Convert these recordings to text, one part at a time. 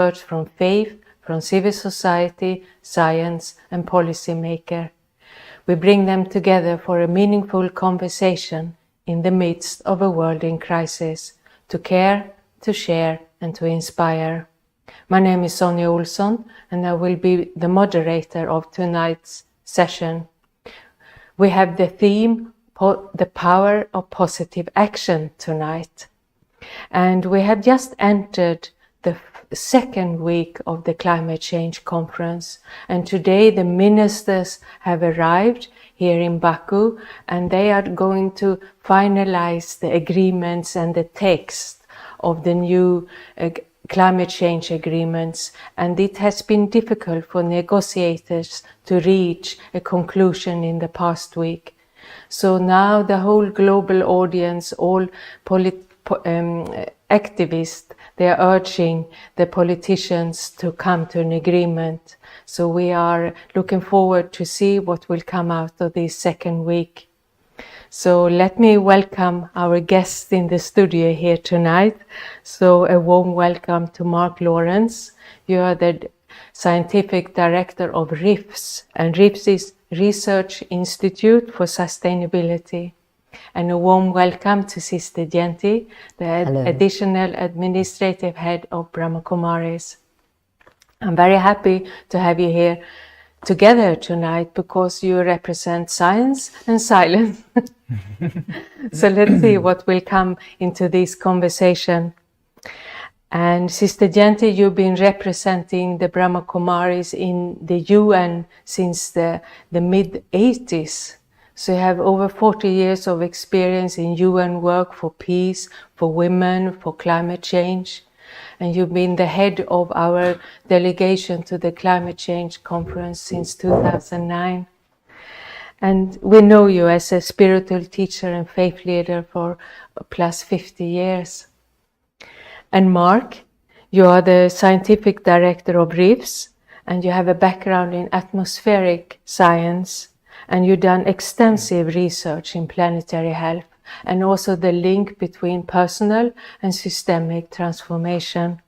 from faith, from civil society, science, and policymaker. We bring them together for a meaningful conversation in the midst of a world in crisis, to care, to share, and to inspire. My name is Sonja Ohlsson, and I will be the moderator of tonight's session. We have the theme, the power of positive action tonight. And we have just entered the second week of the climate change conference, and today the ministers have arrived here in Baku, and they are going to finalize the agreements and the text of the new climate change agreements, and it has been difficult for negotiators to reach a conclusion in the past week. So now the whole global audience, all activists, they are urging the politicians to come to an agreement. So we are looking forward to see what will come out of this second week. So let me welcome our guests in the studio here tonight. So a warm welcome to Mark Lawrence. You are the Scientific Director of RIFS, and RIFS is Research Institute for Sustainability. And a warm welcome to Sister Jayanti, the Additional Administrative Head of Brahma Kumaris. I'm very happy to have you here together tonight because you represent science and silence. So let's see what will come into this conversation. And Sister Jayanti, you've been representing the Brahma Kumaris in the UN since the mid-80s. So you have over 40 years of experience in UN work for peace, for women, for climate change. And you've been the head of our delegation to the Climate Change Conference since 2009. And we know you as a spiritual teacher and faith leader for plus 50 years. And Mark, you are the Scientific Director of RIFS, and you have a background in atmospheric science. And you've done extensive research in planetary health and also the link between personal and systemic transformation.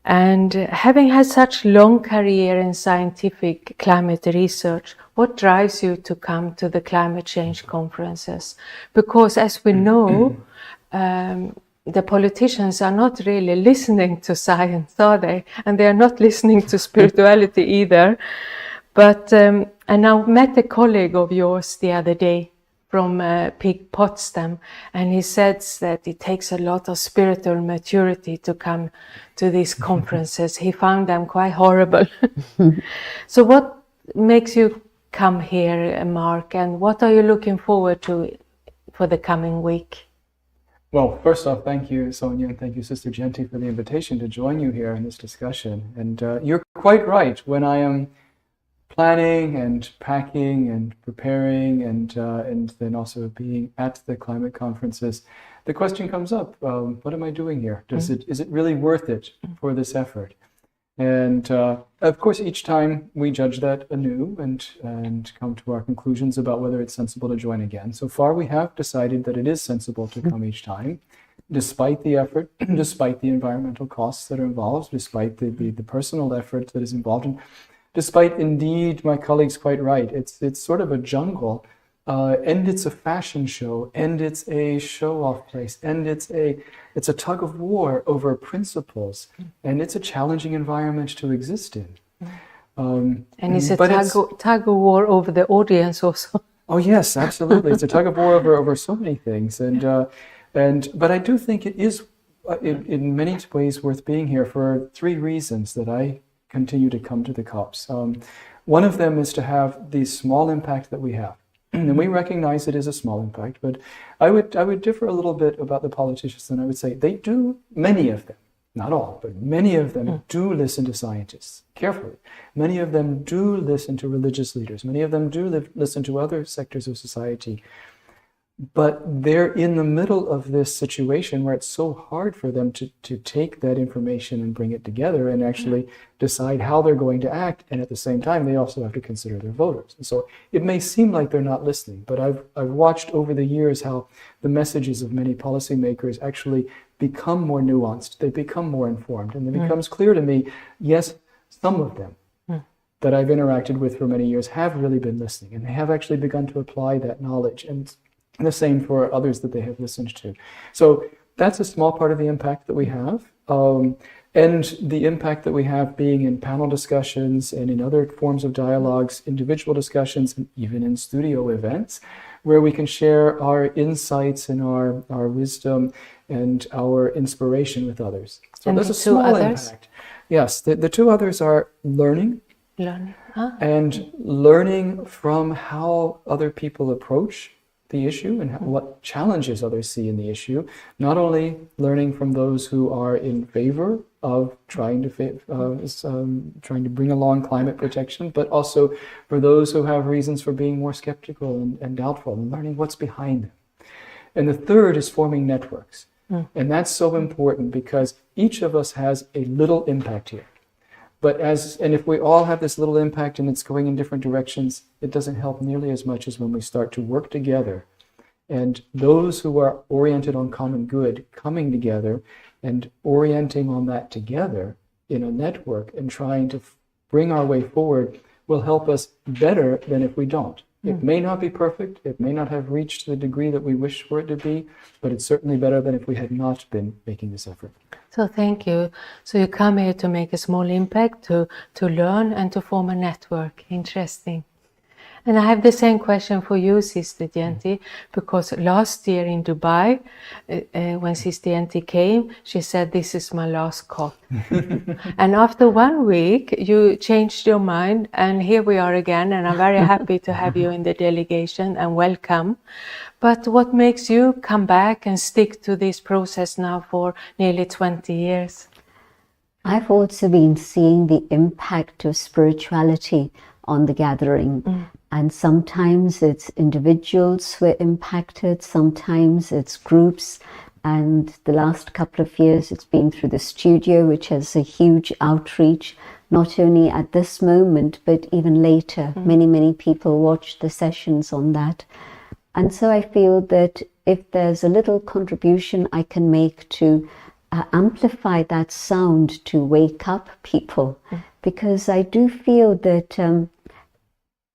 And having had such long career in scientific climate research, what drives you to come to the climate change conferences? Because as we know, the politicians are not really listening to science, are they? And they are not listening to spirituality either. But and I met a colleague of yours the other day from Potsdam, and he says that it takes a lot of spiritual maturity to come to these conferences. He found them quite horrible. So what makes you come here, Mark, and what are you looking forward to for the coming week? Well, first off, thank you, Sonja, and thank you, Sister Jayanti, for the invitation to join you here in this discussion. And you're quite right. When I am planning and packing and preparing and then also being at the climate conferences, the question comes up, what am I doing here? Is it really worth it for this effort? And of course, each time we judge that anew and come to our conclusions about whether it's sensible to join again. So far, we have decided that it is sensible to come each time, despite the effort, despite the environmental costs that are involved, despite the personal effort that is involved, and despite indeed, my colleague's quite right, it's sort of a jungle, and it's a fashion show, and it's a show-off place, and it's a tug of war over principles, and it's a challenging environment to exist in. And it's a tug of war over the audience also. Oh yes, absolutely. It's a tug of war over so many things, but I do think it is in many ways worth being here for three reasons that I continue to come to the COPs. One of them is to have the small impact that we have. And we recognize it is a small impact, but I would differ a little bit about the politicians, and I would say they do, many of them, not all, but many of them do listen to scientists carefully. Many of them do listen to religious leaders. Many of them do listen to other sectors of society. But they're in the middle of this situation where it's so hard for them to take that information and bring it together and actually decide how they're going to act. And at the same time, they also have to consider their voters. And so it may seem like they're not listening, but I've watched over the years how the messages of many policymakers actually become more nuanced, they become more informed, and it becomes clear to me, yes, some of them that I've interacted with for many years have really been listening, and they have actually begun to apply that knowledge, and the same for others that they have listened to. So that's a small part of the impact that we have. And the impact that we have being in panel discussions and in other forms of dialogues, individual discussions, and even in studio events, where we can share our insights and our wisdom and our inspiration with others. So and there's a small impact. Yes, the two others are learning. And learning from how other people approach the issue and what challenges others see in the issue. Not only learning from those who are in favor of trying to bring along climate protection, but also for those who have reasons for being more skeptical and doubtful, and learning what's behind them. And the third is forming networks. And that's so important because each of us has a little impact here. And if we all have this little impact and it's going in different directions, it doesn't help nearly as much as when we start to work together. And those who are oriented on common good coming together and orienting on that together in a network and trying to bring our way forward will help us better than if we don't. It may not be perfect, it may not have reached the degree that we wish for it to be, but it's certainly better than if we had not been making this effort. So thank you. So you come here to make a small impact, to learn and to form a network. Interesting. And I have the same question for you, Sister Jayanti, because last year in Dubai, when Sister Jayanti came, she said, "This is my last COP." And after 1 week, you changed your mind, and here we are again, and I'm very happy to have you in the delegation, and welcome. But what makes you come back and stick to this process now for nearly 20 years? I've also been seeing the impact of spirituality on the gathering. And sometimes it's individuals who are impacted, sometimes it's groups. And the last couple of years, it's been through the studio, which has a huge outreach, not only at this moment, but even later. Many people watch the sessions on that. And so I feel that if there's a little contribution I can make to amplify that sound to wake up people, because I do feel that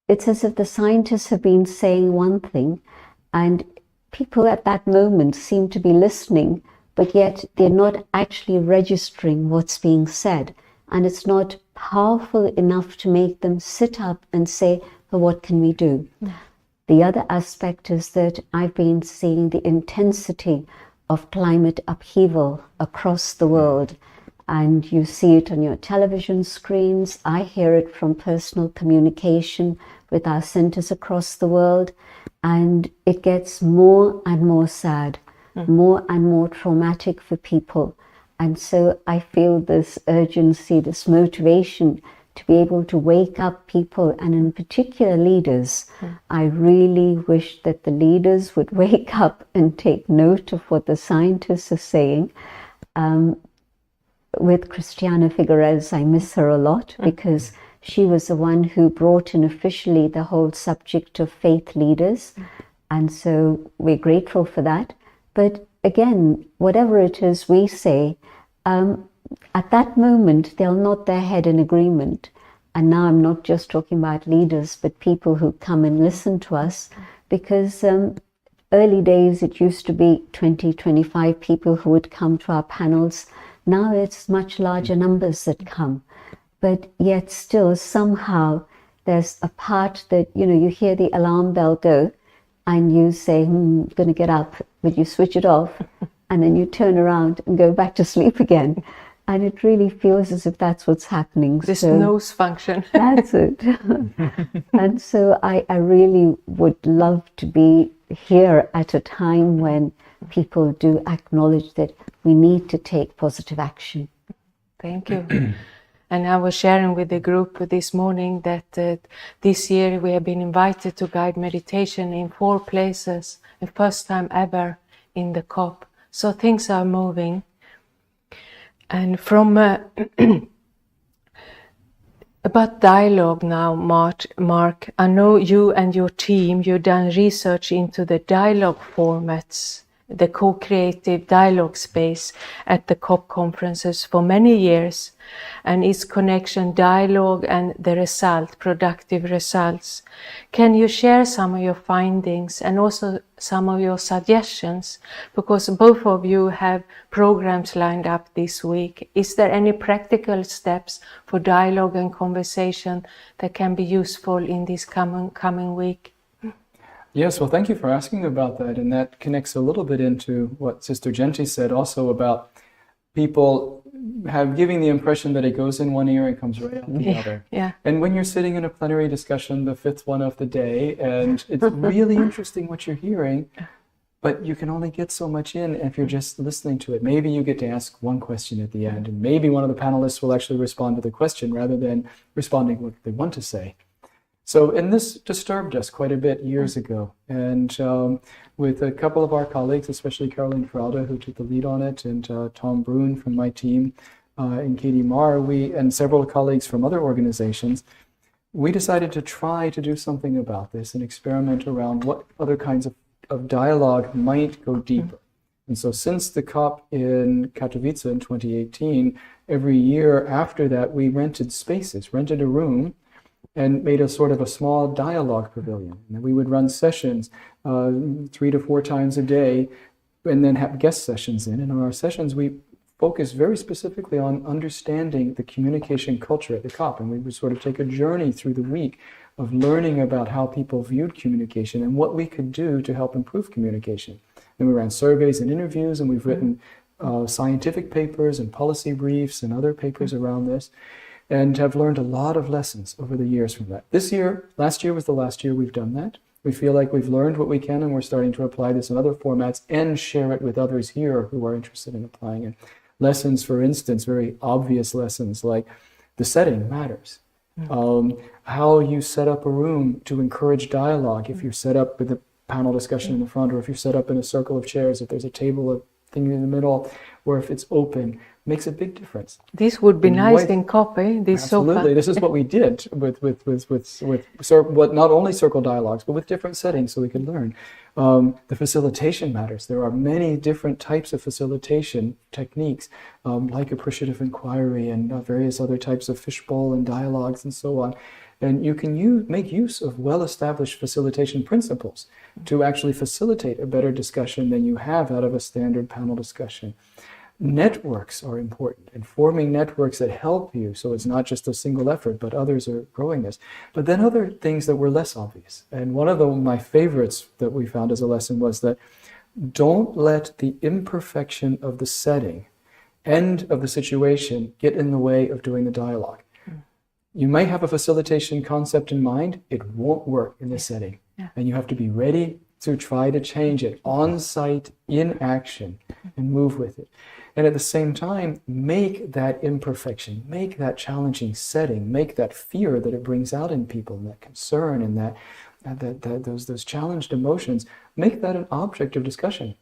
it's as if the scientists have been saying one thing and people at that moment seem to be listening, but yet they're not actually registering what's being said. And it's not powerful enough to make them sit up and say, well, what can we do? The other aspect is that I've been seeing the intensity of climate upheaval across the world. And you see it on your television screens. I hear it from personal communication with our centers across the world. And it gets more and more sad, more and more traumatic for people. And so I feel this urgency, this motivation to be able to wake up people, and in particular leaders. I really wish that the leaders would wake up and take note of what the scientists are saying. With Christiana Figueres, I miss her a lot because she was the one who brought in officially the whole subject of faith leaders. And so we're grateful for that. But again, whatever it is we say, at that moment, they'll nod their head in agreement. And now I'm not just talking about leaders, but people who come and listen to us, because early days, it used to be 20, 25 people who would come to our panels. Now it's much larger numbers that come. But yet still, somehow, there's a part that, you hear the alarm bell go and you say, I'm going to get up, but you switch it off and then you turn around and go back to sleep again. And it really feels as if that's what's happening. This nose function. That's it. And so I really would love to be here at a time when people do acknowledge that we need to take positive action. Thank you. And I was sharing with the group this morning that this year we have been invited to guide meditation in 4 places, the first time ever in the COP. So things are moving. And from about dialogue now, Mark, I know you and your team, you've done research into the dialogue formats the co-creative dialogue space at the COP conferences for many years, and its connection, dialogue, and the result, productive results. Can you share some of your findings and also some of your suggestions? Because both of you have programs lined up this week. Is there any practical steps for dialogue and conversation that can be useful in this coming week? Yes, well, thank you for asking about that. And that connects a little bit into what Sister Jayanti said also about people giving the impression that it goes in one ear and comes right out the other. Yeah. And when you're sitting in a plenary discussion, the fifth one of the day, and it's really interesting what you're hearing, but you can only get so much in if you're just listening to it. Maybe you get to ask one question at the end, and maybe one of the panelists will actually respond to the question rather than responding what they want to say. So, and this disturbed us quite a bit years ago. And with a couple of our colleagues, especially Caroline Fraude, who took the lead on it, and Tom Brun from my team, and Katie Marr, and several colleagues from other organizations, we decided to try to do something about this and experiment around what other kinds of dialogue might go deeper. And so since the COP in Katowice in 2018, every year after that, we rented a room, and made a sort of a small dialogue pavilion. And we would run sessions 3 to 4 times a day, and then have guest sessions in. And in our sessions, we focused very specifically on understanding the communication culture at the COP. And we would sort of take a journey through the week of learning about how people viewed communication and what we could do to help improve communication. And we ran surveys and interviews, and we've written scientific papers and policy briefs and other papers around this, and have learned a lot of lessons over the years from that. Last year was the last year we've done that. We feel like we've learned what we can, and we're starting to apply this in other formats and share it with others here who are interested in applying it. Lessons, for instance, very obvious lessons like the setting matters. How you set up a room to encourage dialogue, if you're set up with a panel discussion in the front, or if you're set up in a circle of chairs, if there's a table of thing in the middle, or if it's open, makes a big difference. This would be nice in copy. Absolutely, this is what we did with not only circle dialogues, but with different settings, so we could learn. The facilitation matters. There are many different types of facilitation techniques, like appreciative inquiry and various other types of fishbowl and dialogues and so on. And you can make use of well-established facilitation principles to actually facilitate a better discussion than you have out of a standard panel discussion. Networks are important, and forming networks that help you, so it's not just a single effort, but others are growing this. But then other things that were less obvious. And one of my favorites that we found as a lesson was that don't let the imperfection of the setting and of the situation get in the way of doing the dialogue. You might have a facilitation concept in mind, it won't work in this setting. And you have to be ready to try to change it on site, in action, and move with it. And at the same time, make that imperfection, make that challenging setting, make that fear that it brings out in people, and that concern, and those challenged emotions, make that an object of discussion.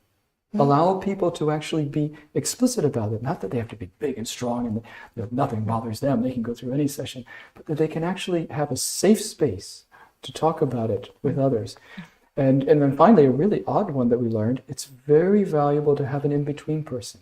Allow people to actually be explicit about it. Not that they have to be big and strong and that nothing bothers them, they can go through any session, but that they can actually have a safe space to talk about it with others. And then finally, a really odd one that we learned, it's very valuable to have an in-between person.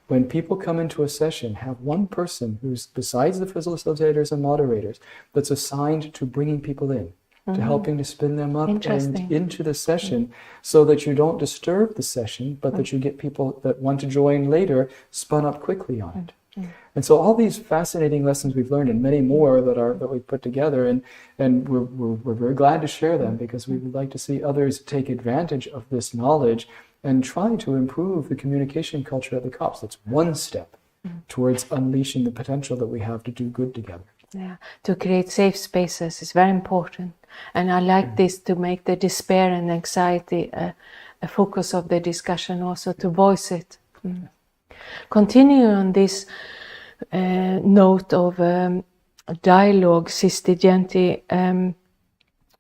When people come into a session, have one person who's, besides the facilitators and moderators, that's assigned to bringing people in, to helping to spin them up and into the session, so that you don't disturb the session, but that you get people that want to join later spun up quickly on it. And so all these fascinating lessons we've learned, and many more that we've put together, and we're very glad to share them, because we would like to see others take advantage of this knowledge and try to improve the communication culture at the COPs. That's one step towards unleashing the potential that we have to do good together. Yeah, to create safe spaces is very important. And I like this, to make the despair and anxiety a focus of the discussion, also to voice it. Continue on this note of dialogue, Sister Jayanti.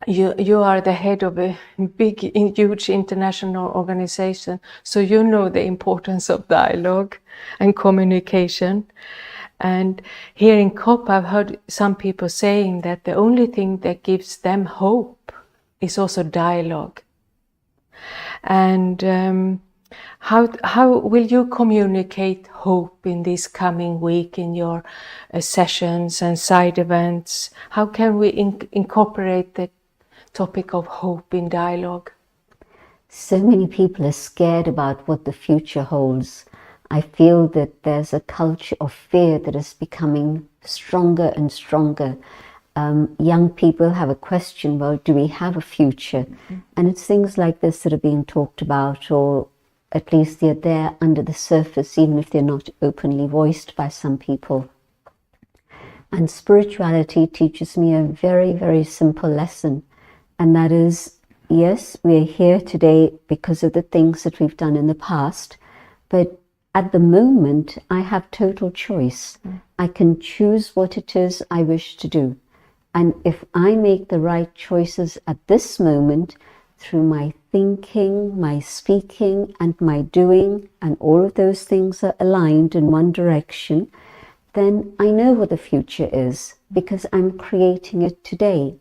You are the head of a big, huge international organization, so you know the importance of dialogue and communication. And here in COP, I've heard some people saying that the only thing that gives them hope is also dialogue. And How will you communicate hope in this coming week in your sessions and side events? How can we incorporate the topic of hope in dialogue? So many people are scared about what the future holds. I feel that there's a culture of fear that is becoming stronger and stronger. Young people have a question, well, do we have a future? And it's things like this that are being talked about, or at least they're there under the surface, even if they're not openly voiced by some people. And spirituality teaches me a very, very simple lesson. And that is, yes, we're here today because of the things that we've done in the past. But at the moment, I have total choice. I can choose what it is I wish to do. And if I make the right choices at this moment, through my thinking, my speaking, and my doing, and all of those things are aligned in one direction, then I know what the future is, because I'm creating it today.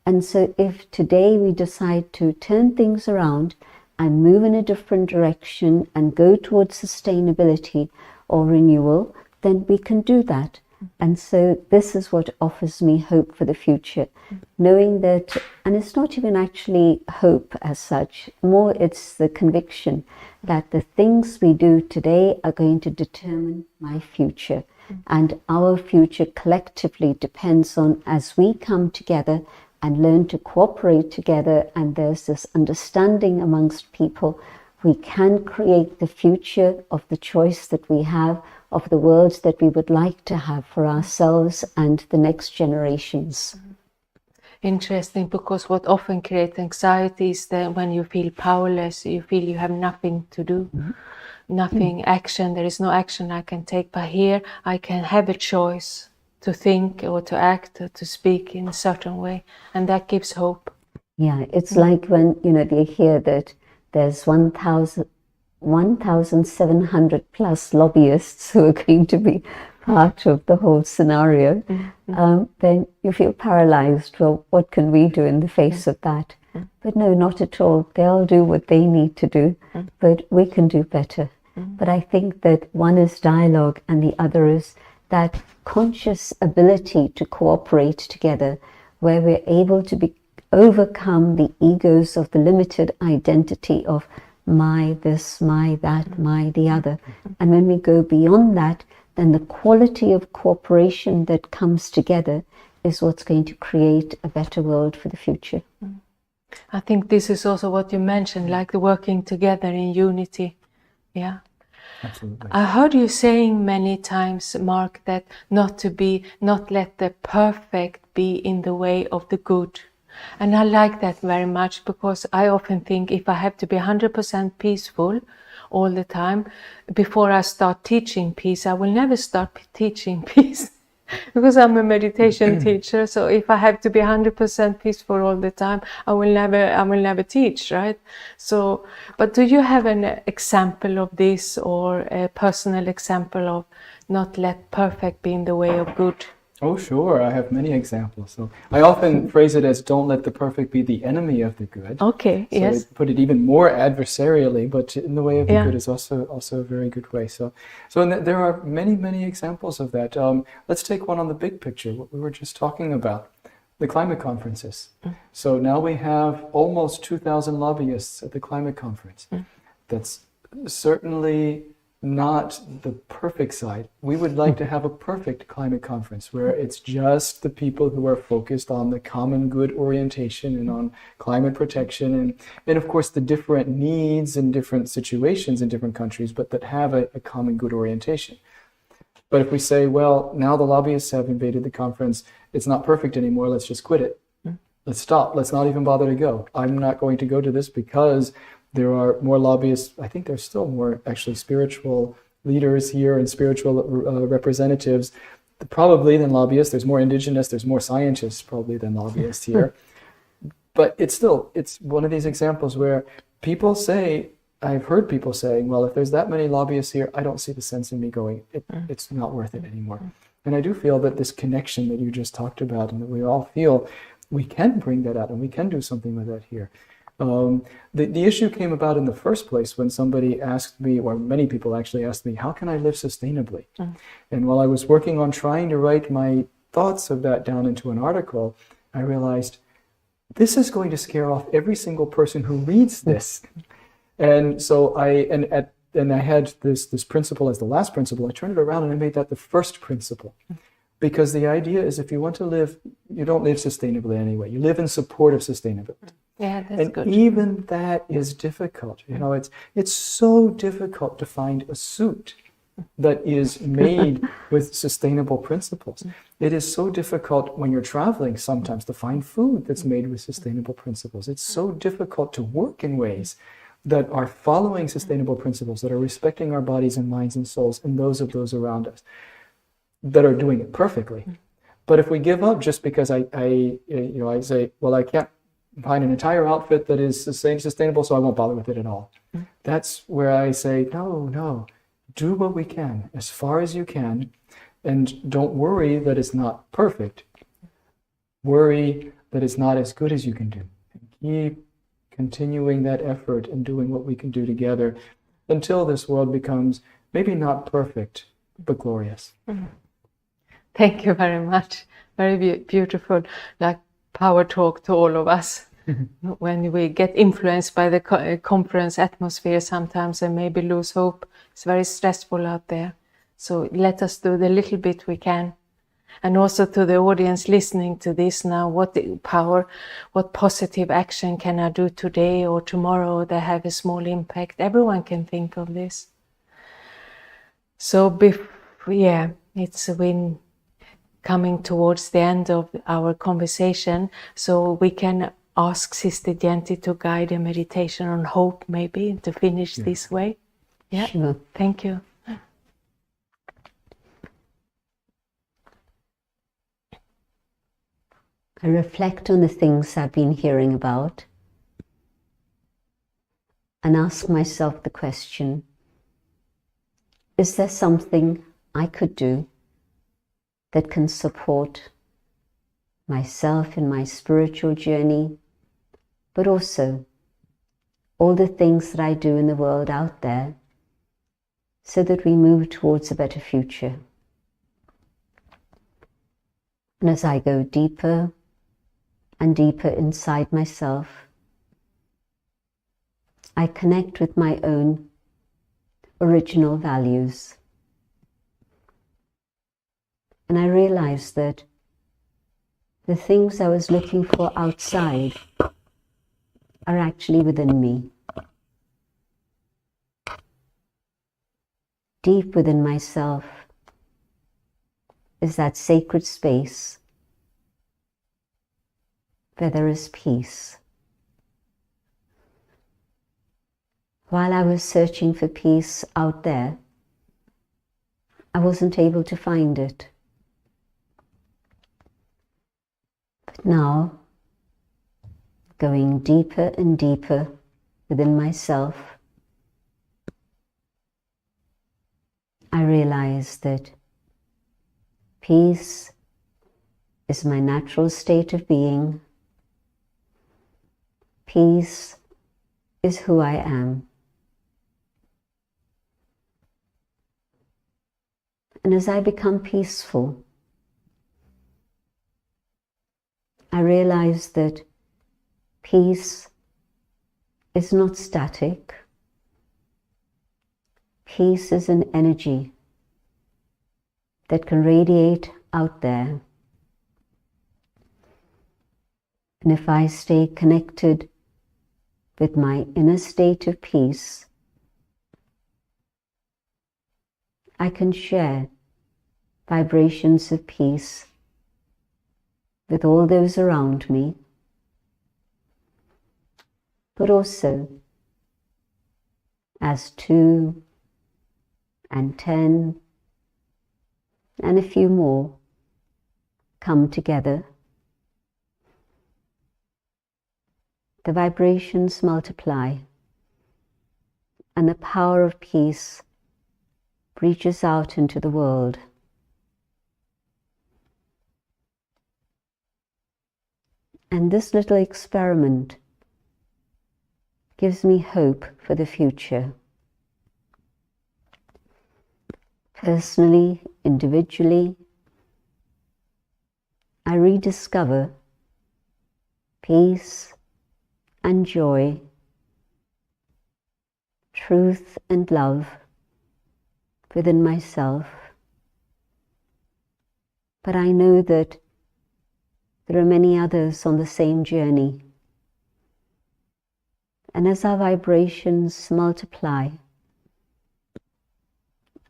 And so if today we decide to turn things around and move in a different direction and go towards sustainability or renewal, then we can do that. And so this is what offers me hope for the future, knowing that, and it's not even actually hope as such, more it's the conviction that the things we do today are going to determine my future. And our future collectively depends on, as we come together and learn to cooperate together, and there's this understanding amongst people, we can create the future of the choice that we have, of the world that we would like to have for ourselves and the next generations. Interesting, because what often creates anxiety is that when you feel powerless, you feel you have nothing to do, nothing action, there is no action I can take, but here I can have a choice to think or to act or to speak in a certain way, and that gives hope. Yeah, it's like when, they hear that there's 1,700 plus lobbyists who are going to be part of the whole scenario, then you feel paralyzed. Well, what can we do in the face of that? But no, not at all. They'll do what they need to do, but we can do better. But I think that one is dialogue and the other is that conscious ability to cooperate together, where we're able to overcome the egos of the limited identity of my this, my that, my the other. And when we go beyond that, then the quality of cooperation that comes together is what's going to create a better world for the future. I think this is also what you mentioned, like the working together in unity. Yeah. Absolutely. I heard you saying many times, Mark, that not let the perfect be in the way of the good. And I like that very much, because I often think if I have to be 100% peaceful all the time, before I start teaching peace, I will never start teaching peace because I'm a meditation teacher. So if I have to be 100% peaceful all the time, I will never teach, right? So, but do you have an example of this, or a personal example of not let perfect be in the way of good? Oh, sure. I have many examples. So I often phrase it as don't let the perfect be the enemy of the good. Okay, so yes. I put it even more adversarially, but in the way of the good is also a very good way. So there are many, many examples of that. Let's take one on the big picture, what we were just talking about, the climate conferences. So now we have almost 2,000 lobbyists at the climate conference. That's certainly not the perfect side. We would like to have a perfect climate conference where it's just the people who are focused on the common good orientation and on climate protection and of course the different needs and different situations in different countries, but that have a common good orientation. But if we say, well, now the lobbyists have invaded the conference, it's not perfect anymore, let's just quit it. Let's stop. Let's not even bother to go. I'm not going to go to this because there are more lobbyists. I think there's still more actually spiritual leaders here and spiritual representatives probably than lobbyists. There's more indigenous, there's more scientists probably than lobbyists here. But it's one of these examples where people say, I've heard people saying, well, if there's that many lobbyists here, I don't see the sense in me going. It's not worth it anymore. And I do feel that this connection that you just talked about and that we all feel, we can bring that out and we can do something with that here. The issue came about in the first place when somebody asked me, or many people actually asked me, how can I live sustainably? And while I was working on trying to write my thoughts of that down into an article, I realized this is going to scare off every single person who reads this. And so I had this principle as the last principle. I turned it around and I made that the first principle. Because the idea is if you want to live, you don't live sustainably anyway. You live in support of sustainability. Yeah, that's good. And even that is difficult. You know, it's so difficult to find a suit that is made with sustainable principles. It is so difficult when you're traveling sometimes to find food that's made with sustainable principles. It's so difficult to work in ways that are following sustainable principles, that are respecting our bodies and minds and souls and those of those around us, that are doing it perfectly. But if we give up just because I say, well, I can't find an entire outfit that is sustainable, so I won't bother with it at all. That's where I say, no, do what we can, as far as you can, and don't worry that it's not perfect. Worry that it's not as good as you can do. And keep continuing that effort and doing what we can do together until this world becomes maybe not perfect, but glorious. Thank you very much. Very beautiful, like power talk to all of us. When we get influenced by the conference atmosphere sometimes and maybe lose hope, it's very stressful out there. So let us do the little bit we can. And also to the audience listening to this now, what positive action can I do today or tomorrow that have a small impact? Everyone can think of this. So it's been coming towards the end of our conversation, so we can ask Sister Jayanti to guide a meditation on hope, maybe, to finish this way. Yeah, sure. Thank you. I reflect on the things I've been hearing about and ask myself the question, is there something I could do that can support myself in my spiritual journey, but also all the things that I do in the world out there so that we move towards a better future? And as I go deeper and deeper inside myself, I connect with my own original values. And I realize that the things I was looking for outside are actually within me. Deep within myself is that sacred space where there is peace. While I was searching for peace out there, I wasn't able to find it. But now, going deeper and deeper within myself, I realize that peace is my natural state of being. Peace is who I am. And as I become peaceful, I realize that peace is not static. Peace is an energy that can radiate out there. And if I stay connected with my inner state of peace, I can share vibrations of peace with all those around me, but also as 2 and 10 and a few more come together, the vibrations multiply and the power of peace reaches out into the world. And this little experiment gives me hope for the future. Personally, individually, I rediscover peace and joy, truth and love within myself. But I know that there are many others on the same journey. And as our vibrations multiply,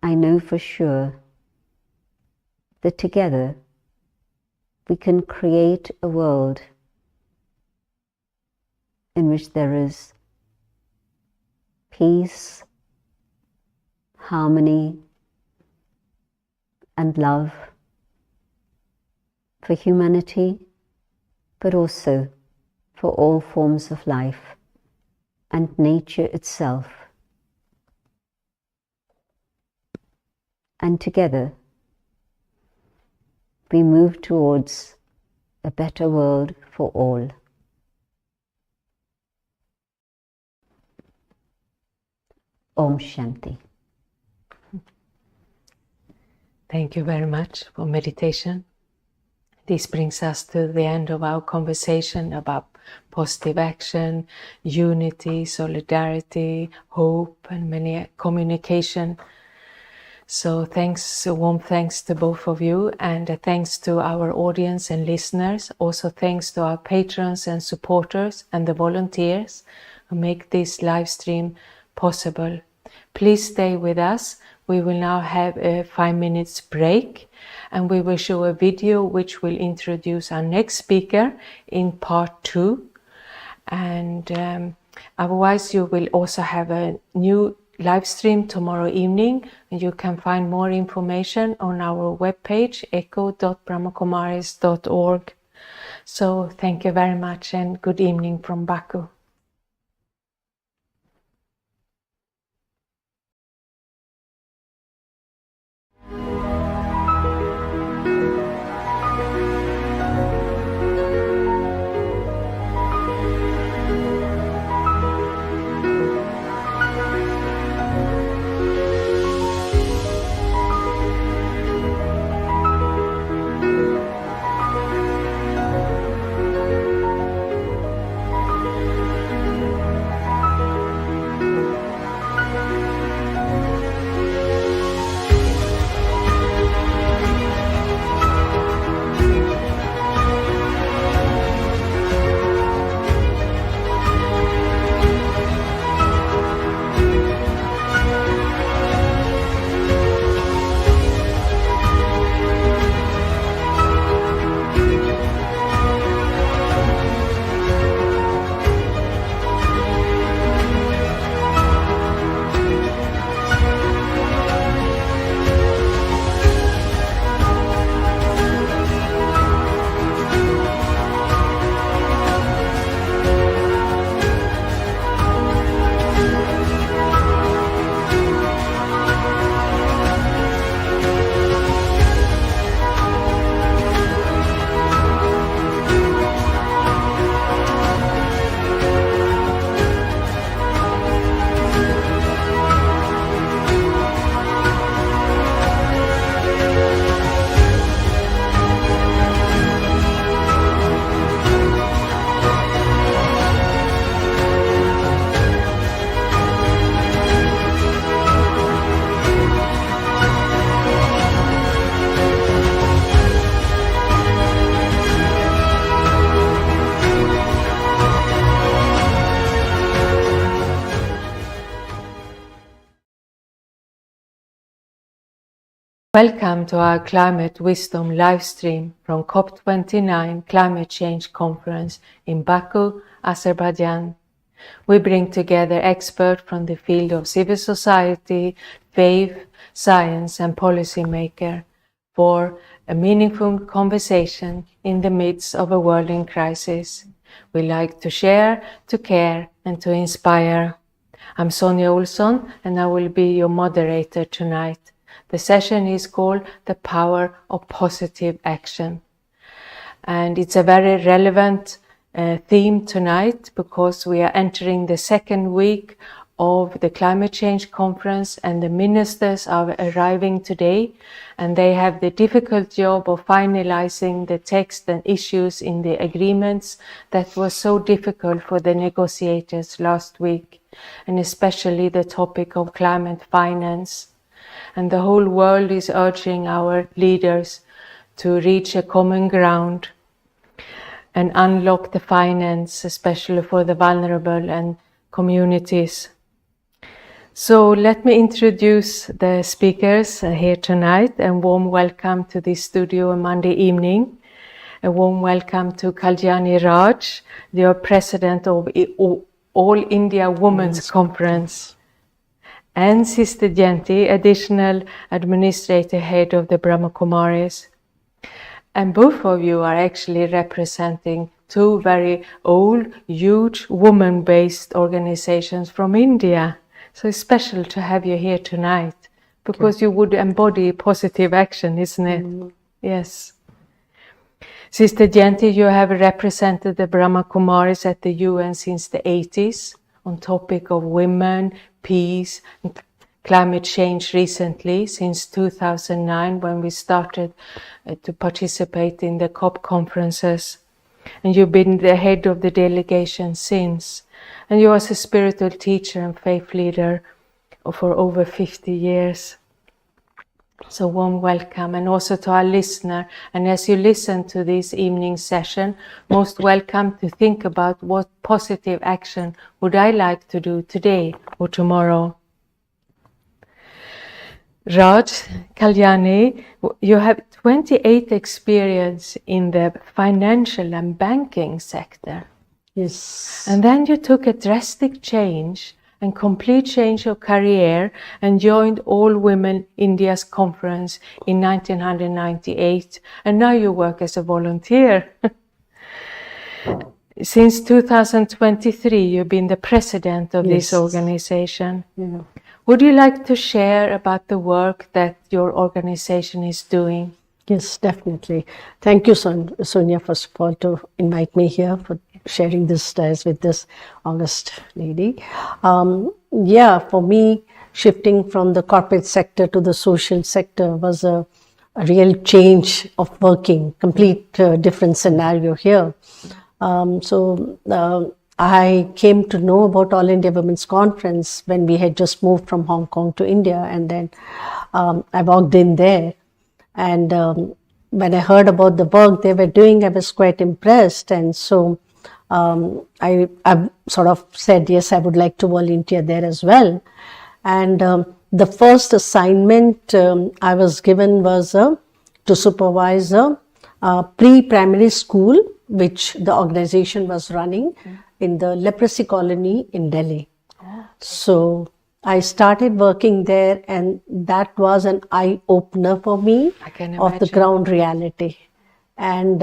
I know for sure that together we can create a world in which there is peace, harmony, and love for humanity, but also for all forms of life and nature itself. And together we move towards a better world for all. Om Shanti. Thank you very much for meditation. This brings us to the end of our conversation about positive action, unity, solidarity, hope, and many communication. So thanks, warm thanks to both of you, and thanks to our audience and listeners. Also thanks to our patrons and supporters and the volunteers who make this live stream possible. Please stay with us. We will now have a 5 minutes break, and we will show a video which will introduce our next speaker in part 2. And otherwise you will also have a new live stream tomorrow evening, and you can find more information on our webpage echo.brahmakumaris.org. So thank you very much, and good evening from Baku. Welcome to our Climate Wisdom live stream from COP29 Climate Change Conference in Baku, Azerbaijan. We bring together experts from the field of civil society, faith, science and policymaker for a meaningful conversation in the midst of a world in crisis. We like to share, to care and to inspire. I'm Sonja Ohlsson and I will be your moderator tonight. The session is called The Power of Positive Action. And it's a very relevant theme tonight, because we are entering the second week of the climate change conference, and the ministers are arriving today, and they have the difficult job of finalizing the text and issues in the agreements that was so difficult for the negotiators last week, and especially the topic of climate finance. And the whole world is urging our leaders to reach a common ground and unlock the finance, especially for the vulnerable and communities. So let me introduce the speakers here tonight, and warm welcome to the studio on Monday evening. A warm welcome to Kalyani Raj, the President of All India Women's Conference, and Sister Jayanti, Additional Administrative Head of the Brahma Kumaris. And both of you are actually representing two very old, huge, woman-based organizations from India. So it's special to have you here tonight, because you would embody positive action, isn't it? Yes. Sister Jayanti, you have represented the Brahma Kumaris at the UN since the 80s on topic of women, peace, and climate change recently, since 2009, when we started to participate in the COP conferences. And you've been the head of the delegation since. And you are a spiritual teacher and faith leader for over 50 years. So warm welcome, and also to our listener. And as you listen to this evening session, most welcome to think about what positive action would I like to do today or tomorrow. Raj, Kalyani, you have 28 experience in the financial and banking sector. Yes. And then you took a drastic change and complete change of career and joined All Women India's conference in 1998. And now you work as a volunteer. Since 2023, you've been the president of this organization. Yeah. Would you like to share about the work that your organization is doing? Yes, definitely. Thank you, Sonja, first of all, to invite me here for sharing this dais with this august lady. For me, shifting from the corporate sector to the social sector was a real change of working, complete different scenario here. I came to know about All India Women's Conference when we had just moved from Hong Kong to India, and then I walked in there, and when I heard about the work they were doing, I was quite impressed, and so I sort of said, yes, I would like to volunteer there as well. And the first assignment I was given was to supervise a pre-primary school which the organization was running in the leprosy colony in Delhi. So I started working there, and that was an eye-opener for me of the ground reality. And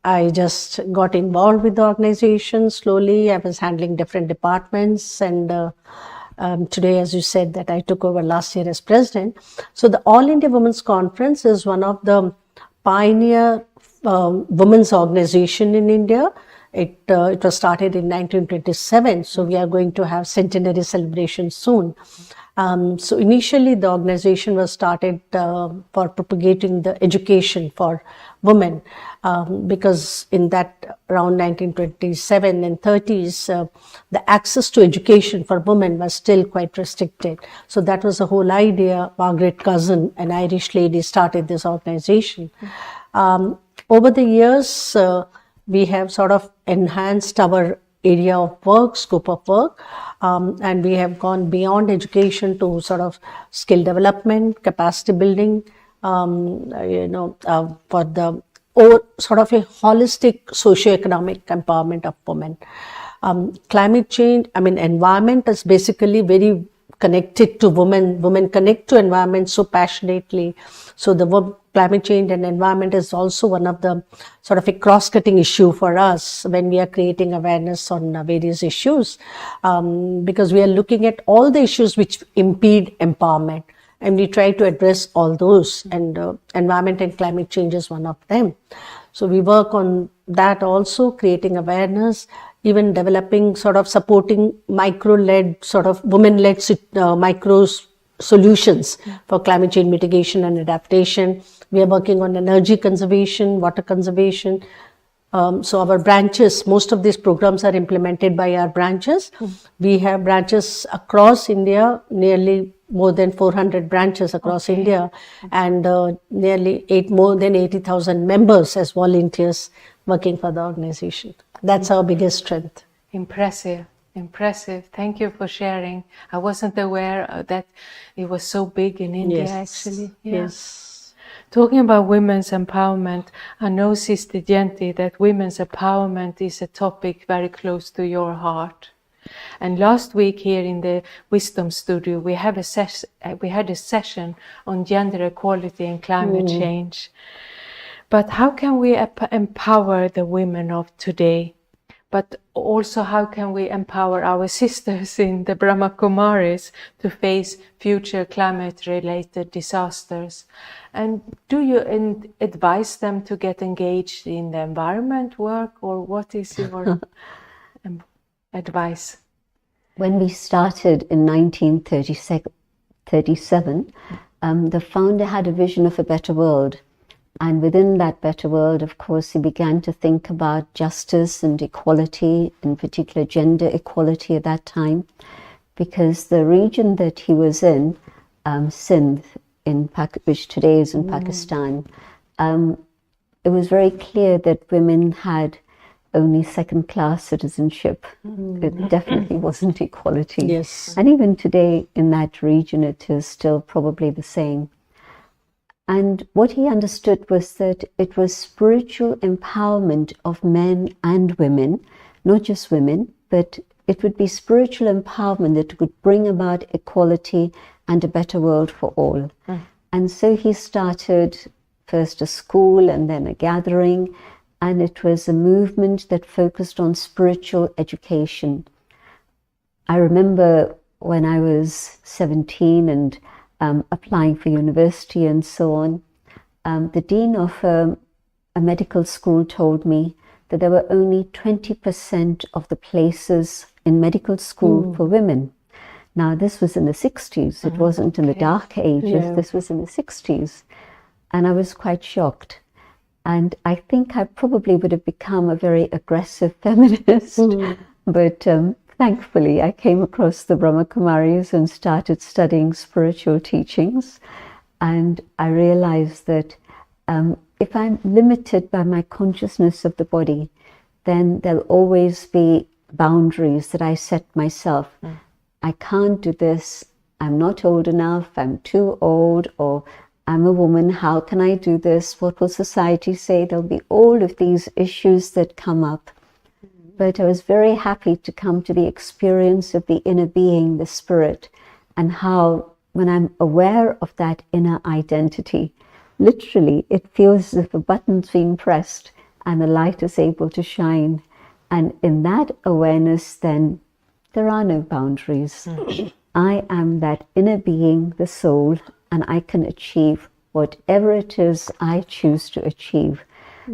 I just got involved with the organization slowly. I was handling different departments, and today, as you said, that I took over last year as president. So the All India Women's Conference is one of the pioneer women's organization in India. It was started in 1927, so we are going to have centenary celebration soon. So initially the organization was started for propagating the education for women, because in that around 1927 and 30s, the access to education for women was still quite restricted. So that was the whole idea. Margaret Cousin, an Irish lady, started this organization. Over the years, we have sort of enhanced our area of work, scope of work, and we have gone beyond education to sort of skill development, capacity building, for the sort of a holistic socio-economic empowerment of women. Climate change, environment is basically very connected to women. Women connect to environment so passionately. So the climate change and environment is also one of the sort of a cross-cutting issue for us when we are creating awareness on various issues, because we are looking at all the issues which impede empowerment, and we try to address all those, and environment and climate change is one of them. So we work on that also creating awareness, even developing sort of supporting micro-led, sort of women-led micro solutions for climate change mitigation and adaptation. We are working on energy conservation, water conservation. So our branches, most of these programs are implemented by our branches. We have branches across India, nearly more than 400 branches across India, and nearly more than 80,000 members as volunteers working for the organization. That's our biggest strength. Impressive. Thank you for sharing. I wasn't aware that it was so big in India, actually. Yeah. Yes. Talking about women's empowerment, I know, Sister Jayanti, that women's empowerment is a topic very close to your heart. And last week here in the Wisdom Studio, we had a session on gender equality and climate change. But how can we empower the women of today? But also, how can we empower our sisters in the Brahma Kumaris to face future climate-related disasters? And do you advise them to get engaged in the environment work, or what is your advice? When we started in 1937, the founder had a vision of a better world. And within that better world, of course, he began to think about justice and equality, in particular gender equality at that time, because the region that he was in, Sindh, which today is in Pakistan, it was very clear that women had only second-class citizenship. It definitely wasn't equality. Yes. And even today in that region, it is still probably the same. And what he understood was that it was spiritual empowerment of men and women, not just women, but it would be spiritual empowerment that could bring about equality and a better world for all. And so he started first a school and then a gathering, and it was a movement that focused on spiritual education. I remember when I was 17 and applying for university and so on, the dean of a medical school told me that there were only 20% of the places in medical school for women. Now, this was in the 60s. It wasn't in the dark ages. Yeah. This was in the 60s. And I was quite shocked. And I think I probably would have become a very aggressive feminist. But thankfully, I came across the Brahma Kumaris and started studying spiritual teachings. And I realized that if I'm limited by my consciousness of the body, then there'll always be boundaries that I set myself. I can't do this. I'm not old enough. I'm too old. Or I'm a woman. How can I do this? What will society say? There'll be all of these issues that come up. But I was very happy to come to the experience of the inner being, the spirit, and how when I'm aware of that inner identity, literally it feels as if a button's being pressed and the light is able to shine. And in that awareness, then there are no boundaries. I am that inner being, the soul, and I can achieve whatever it is I choose to achieve.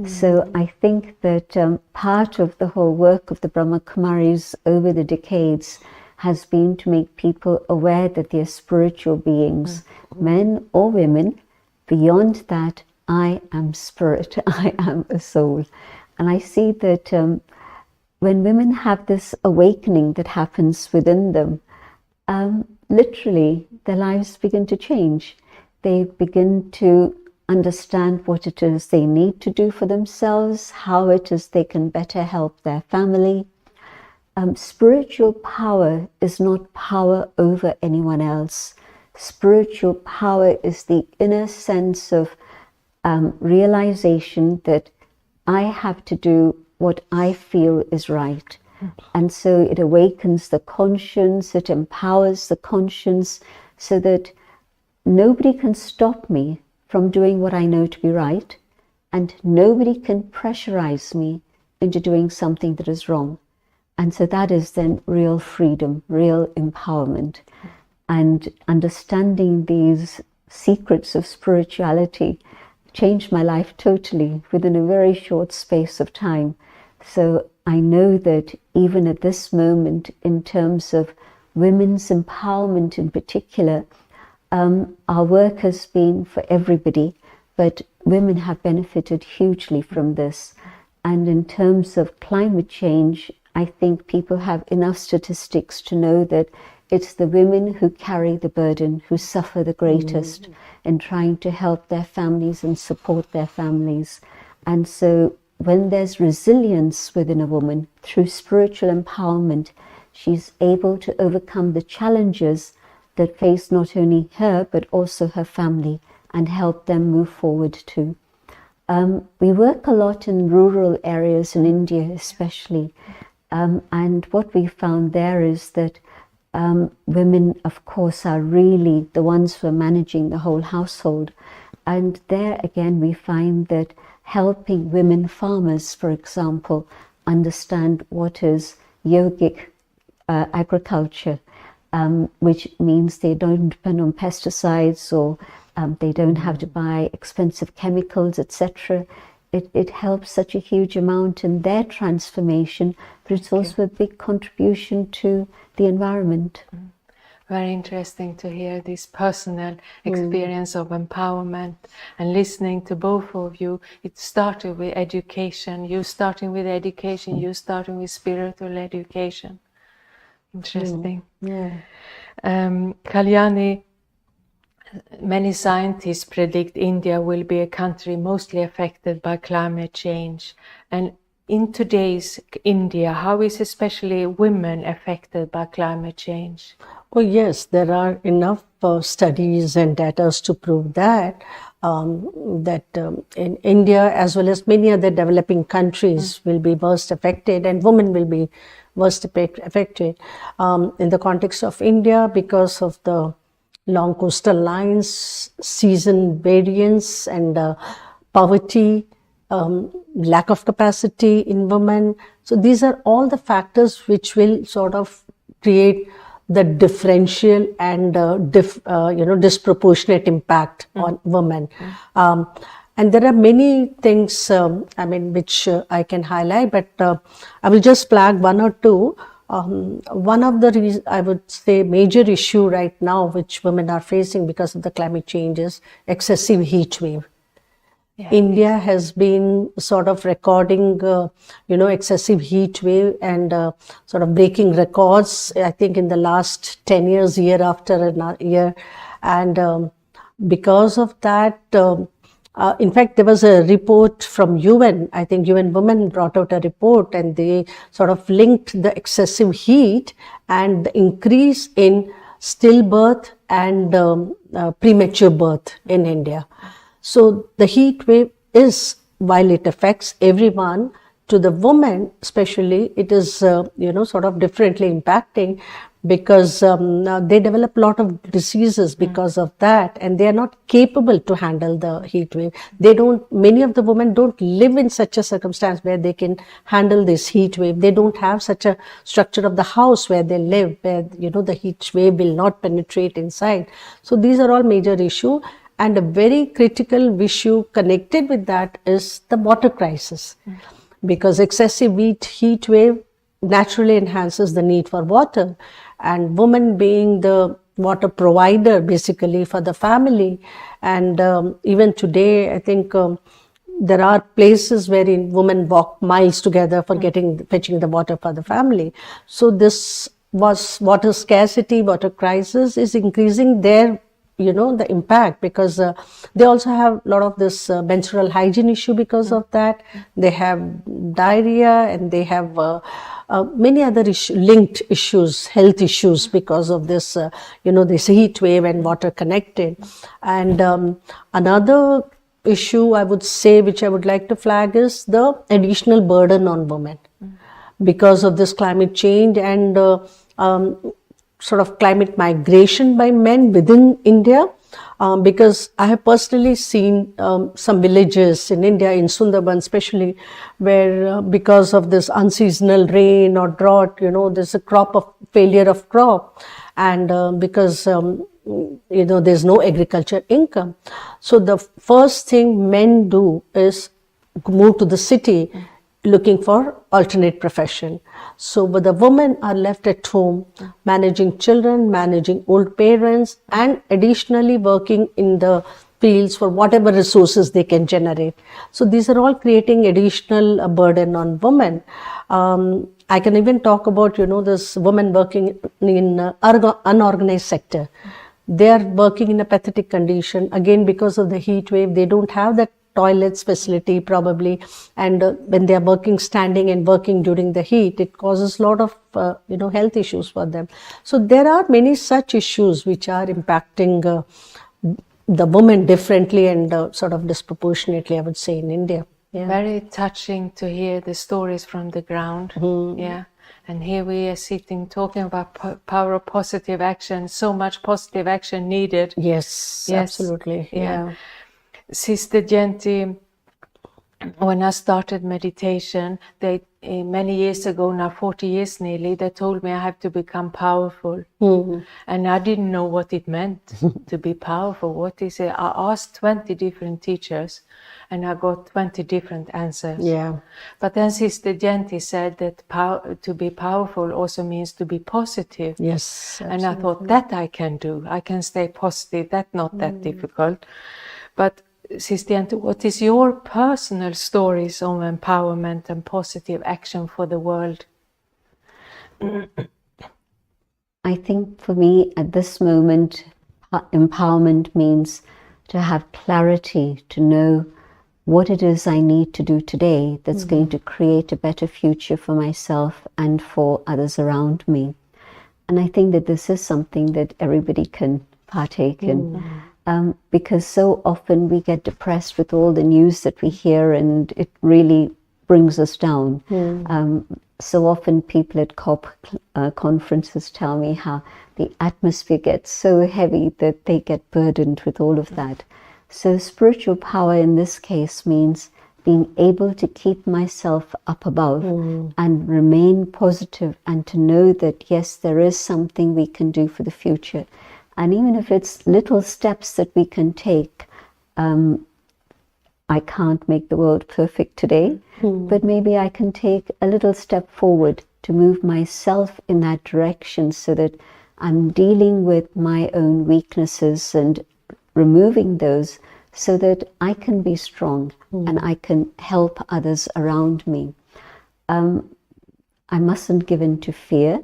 So I think that part of the whole work of the Brahma Kumaris over the decades has been to make people aware that they're spiritual beings, men or women. Beyond that, I am spirit, I am a soul. And I see that when women have this awakening that happens within them, literally their lives begin to change. They begin to understand what it is they need to do for themselves, how it is they can better help their family. Spiritual power is not power over anyone else. Spiritual power is the inner sense of realization that I have to do what I feel is right. And so it awakens the conscience, it empowers the conscience so that nobody can stop me from doing what I know to be right, and nobody can pressurize me into doing something that is wrong. And so that is then real freedom, real empowerment. And understanding these secrets of spirituality changed my life totally within a very short space of time. So I know that even at this moment, in terms of women's empowerment in particular, our work has been for everybody, but women have benefited hugely from this. And in terms of climate change, I think people have enough statistics to know that it's the women who carry the burden, who suffer the greatest in trying to help their families and support their families. And so when there's resilience within a woman through spiritual empowerment, she's able to overcome the challenges that face not only her, but also her family, and help them move forward too. We work a lot in rural areas in India especially, and what we found there is that women, of course, are really the ones who are managing the whole household. And there again, we find that helping women farmers, for example, understand what is yogic agriculture, which means they don't depend on pesticides, or they don't have to buy expensive chemicals, etc. It helps such a huge amount in their transformation, but it's also a big contribution to the environment. Very interesting to hear this personal experience of empowerment, and listening to both of you. It started with education. You starting with education, you starting with spiritual education. Interesting. Kalyani, many scientists predict India will be a country mostly affected by climate change. And in today's India, how is especially women affected by climate change? Oh yes, there are enough studies and data to prove that in India, as well as many other developing countries, will be worst affected, and women will be worst affected. In the context of India, because of the long coastal lines, season variance, and poverty, lack of capacity in women. So these are all the factors which will sort of create the differential and disproportionate impact on women. And there are many things, which I can highlight, but I will just flag one or two. One of the, I would say, major issue right now which women are facing because of the climate change is excessive heat wave. Yeah. India has been sort of recording, excessive heat wave and sort of breaking records, I think, in the last 10 years, year after year. And because of that, in fact, there was a report from UN. I think UN Women brought out a report, and they sort of linked the excessive heat and the increase in stillbirth and premature birth in India. So the heat wave is, while it affects everyone, to the women especially, it is, sort of differently impacting, because they develop a lot of diseases because of that, and they are not capable to handle the heat wave. Many of the women don't live in such a circumstance where they can handle this heat wave. They don't have such a structure of the house where they live, where, the heat wave will not penetrate inside. So these are all major issues. And a very critical issue connected with that is the water crisis, because excessive heat wave naturally enhances the need for water, and women being the water provider basically for the family. And even today, I think there are places wherein women walk miles together for fetching the water for the family. So this water scarcity, water crisis is increasing their the impact, because they also have a lot of this menstrual hygiene issue because of that. They have diarrhea, and they have many other linked issues, health issues, because of this, this heat wave and water connected. And another issue I would say, which I would like to flag, is the additional burden on women because of this climate change and sort of climate migration by men within India, because I have personally seen some villages in India, in Sundarban especially, where because of this unseasonal rain or drought, there's a failure of crop, and because there's no agriculture income. So the first thing men do is move to the city looking for alternate profession. So but the women are left at home managing children, managing old parents, and additionally working in the fields for whatever resources they can generate. So these are all creating additional burden on women. I can even talk about, this women working in unorganized sector. They are working in a pathetic condition. Again, because of the heat wave, they don't have that toilets facility probably. And when they are working standing and working during the heat, it causes a lot of, health issues for them. So there are many such issues which are impacting the women differently and sort of disproportionately, I would say, in India. Yeah. Very touching to hear the stories from the ground. Yeah. And here we are sitting talking about power of positive action, so much positive action needed. Yes. Absolutely. Yeah. Sister Jayanti, when I started meditation, many years ago, now 40 years nearly, they told me I have to become powerful. And I didn't know what it meant to be powerful. What is it? I asked 20 different teachers and I got 20 different answers. Yeah. But then Sister Jayanti said that to be powerful also means to be positive. Yes. And I thought that I can do. I can stay positive. That's not that difficult. But Sister Jayanti, what is your personal stories on empowerment and positive action for the world? I think for me at this moment, empowerment means to have clarity, to know what it is I need to do today that's going to create a better future for myself and for others around me. And I think that this is something that everybody can partake in. Because so often we get depressed with all the news that we hear and it really brings us down. So often people at COP conferences tell me how the atmosphere gets so heavy that they get burdened with all of that. So spiritual power in this case means being able to keep myself up above and remain positive and to know that yes, there is something we can do for the future. And even if it's little steps that we can take, I can't make the world perfect today, but maybe I can take a little step forward to move myself in that direction so that I'm dealing with my own weaknesses and removing those so that I can be strong and I can help others around me. I mustn't give in to fear,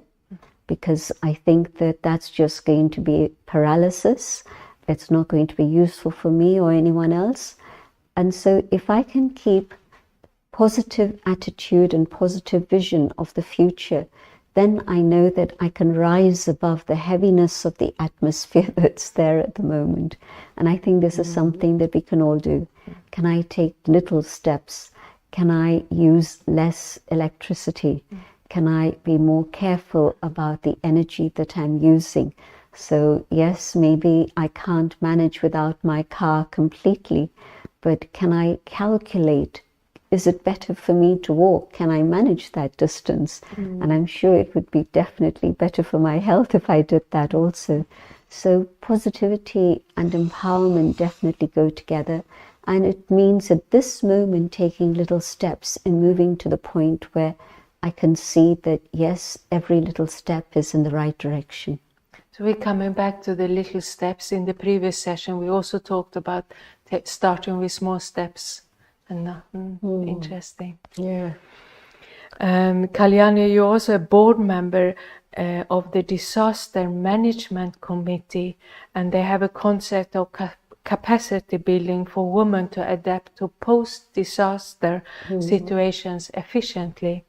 because I think that that's just going to be paralysis. It's not going to be useful for me or anyone else. And so if I can keep positive attitude and positive vision of the future, then I know that I can rise above the heaviness of the atmosphere that's there at the moment. And I think this is something that we can all do. Can I take little steps? Can I use less electricity? Can I be more careful about the energy that I'm using? So yes, maybe I can't manage without my car completely, but can I calculate, is it better for me to walk? Can I manage that distance? And I'm sure it would be definitely better for my health if I did that also. So positivity and empowerment definitely go together. And it means at this moment taking little steps and moving to the point where I can see that, yes, every little step is in the right direction. So we're coming back to the little steps. In the previous session, we also talked about starting with small steps. And interesting. Yeah. Kalyani, you're also a board member of the Disaster Management Committee, and they have a concept of capacity building for women to adapt to post-disaster situations efficiently.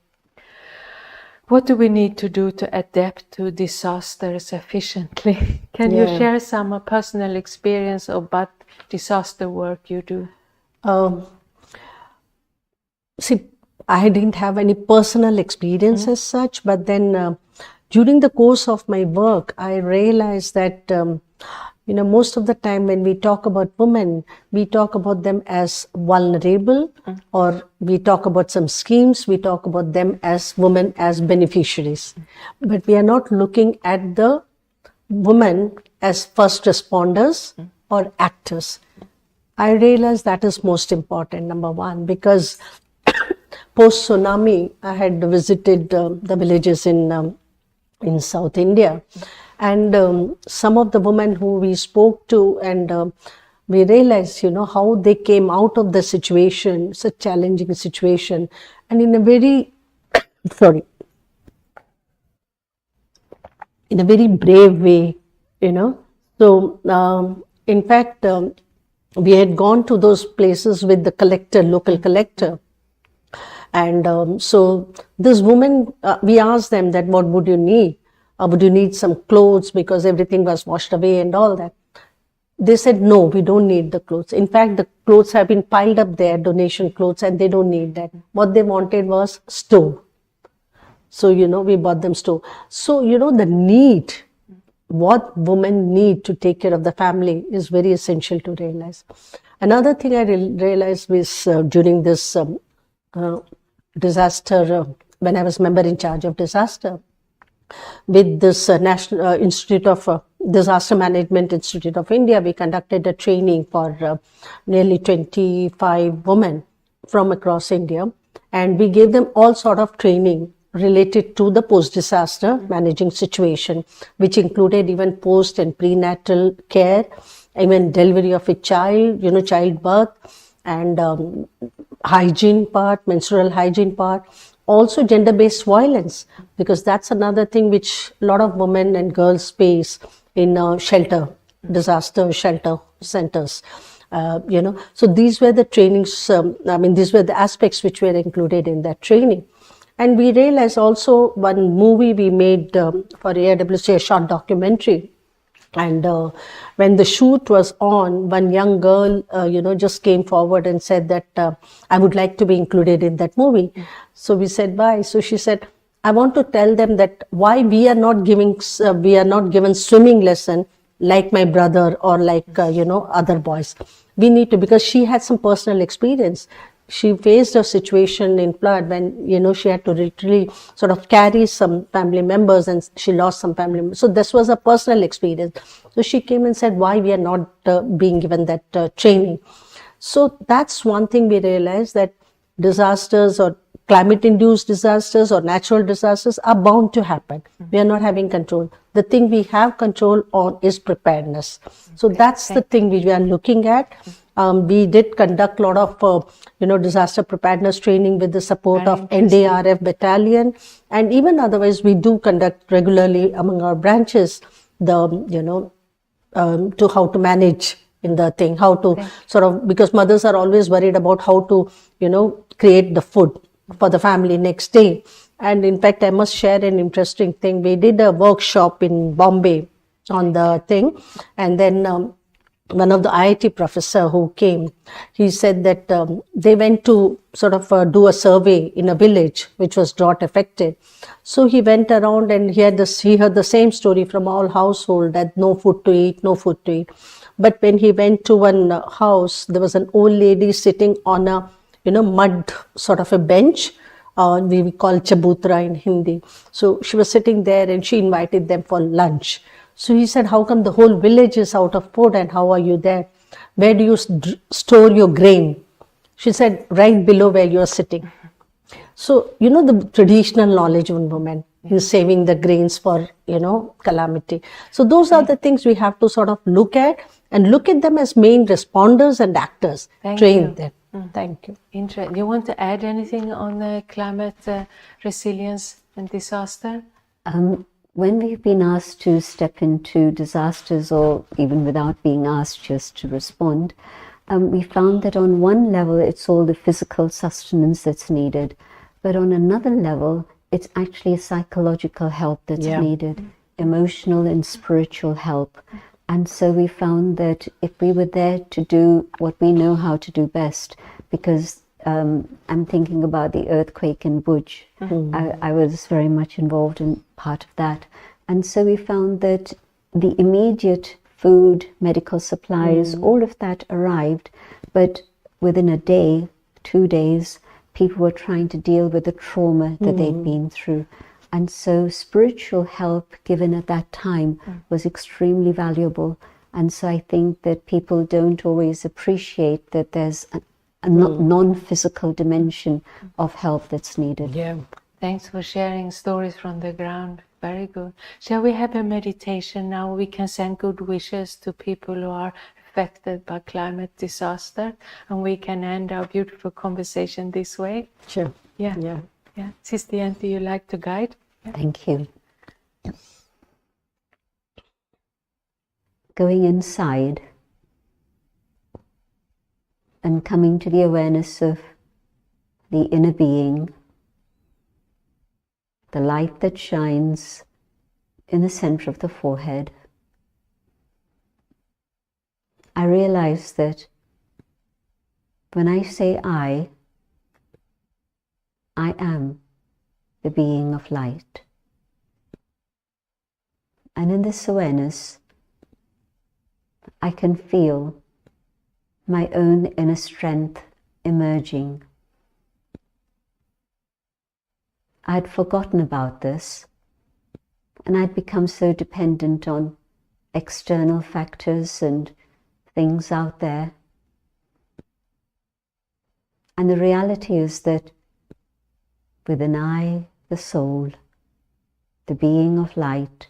What do we need to do to adapt to disasters efficiently? Can you share some personal experience about disaster work you do? See, I didn't have any personal experience as such, but then during the course of my work, I realized that most of the time when we talk about women, we talk about them as vulnerable, or we talk about some schemes, we talk about them as women as beneficiaries. But we are not looking at the woman as first responders or actors. I realized that is most important, number one, because post tsunami, I had visited the villages in South India, and some of the women who we spoke to, and we realized, how they came out of the situation, such challenging situation, and in a very, in a very brave way, So, in fact, we had gone to those places with the collector, local collector. And so this woman, we asked them that what would you need? Would you need some clothes because everything was washed away and all that? They said, no, we don't need the clothes. In fact, the clothes have been piled up there, donation clothes, and they don't need that. What they wanted was stove. So, we bought them stove. So, the need, what women need to take care of the family is very essential to realize. Another thing I realized was during this disaster, when I was member in charge of disaster, with this National Institute of Disaster Management Institute of India, we conducted a training for nearly 25 women from across India, and we gave them all sort of training related to the post-disaster managing situation, which included even post and prenatal care, even delivery of a child, childbirth, and hygiene part, menstrual hygiene part, also gender-based violence, because that's another thing which a lot of women and girls face in disaster shelter centers. So these were the trainings, these were the aspects which were included in that training. And we realized also one movie we made for AIWC, a short documentary. And when the shoot was on, one young girl, just came forward and said that I would like to be included in that movie. So we said, why? So she said, I want to tell them that why we are not given swimming lesson like my brother or like, other boys. We need to, because she had some personal experience. She faced a situation in flood when, she had to literally sort of carry some family members and she lost some family members. So this was a personal experience. So she came and said, why we are not being given that training. So that's one thing we realized, that disasters or climate-induced disasters or natural disasters are bound to happen. We are not having control. The thing we have control on is preparedness. So that's the thing we are looking at. We did conduct a lot of, disaster preparedness training with the support of NDRF battalion, and even otherwise we do conduct regularly among our branches to how to manage in the thing, how to sort of, because mothers are always worried about how to, create the food for the family next day. And in fact, I must share an interesting thing. We did a workshop in Bombay on the thing, and then one of the IIT professor who came, he said that they went to sort of do a survey in a village which was drought affected. So he went around and he heard the same story from all household, that no food to eat, no food to eat. But when he went to one house, there was an old lady sitting on a mud sort of a bench. We call chabutra in Hindi. So she was sitting there and she invited them for lunch. So he said, how come the whole village is out of food and how are you there? Where do you store your grain? She said, right below where you are sitting. So, the traditional knowledge of women is saving the grains for, calamity. So those are the things we have to sort of look at, and look at them as main responders and actors. Train them. Thank you. Interesting. You want to add anything on the climate resilience and disaster? When we've been asked to step into disasters, or even without being asked, just to respond, we found that on one level it's all the physical sustenance that's needed, but on another level it's actually psychological help that's needed, emotional and spiritual help. And so we found that if we were there to do what we know how to do best, because I'm thinking about the earthquake in Bhuj. I was very much involved in part of that. And so we found that the immediate food, medical supplies, all of that arrived. But within a day, 2 days, people were trying to deal with the trauma that they'd been through. And so spiritual help given at that time was extremely valuable. And so I think that people don't always appreciate that there's a non-physical dimension of help that's needed. Yeah. Thanks for sharing stories from the ground. Very good. Shall we have a meditation now? We can send good wishes to people who are affected by climate disaster, and we can end our beautiful conversation this way. Sure. Yeah. Yeah. Yeah. Sister Jayanti, you like to guide? Yeah. Thank you. Going inside and coming to the awareness of the inner being, the light that shines in the center of the forehead. I realize that when I say I am the being of light. And in this awareness, I can feel my own inner strength emerging. I'd forgotten about this, and I'd become so dependent on external factors and things out there. And the reality is that within I, the soul, the being of light,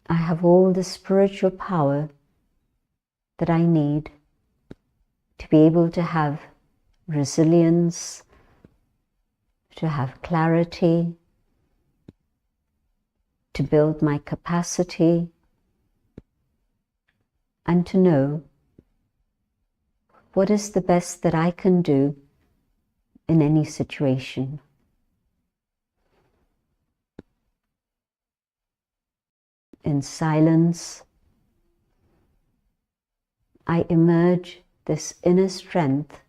I have all the spiritual power that I need to be able to have resilience, to have clarity, to build my capacity, and to know what is the best that I can do in any situation. In silence, I emerge this inner strength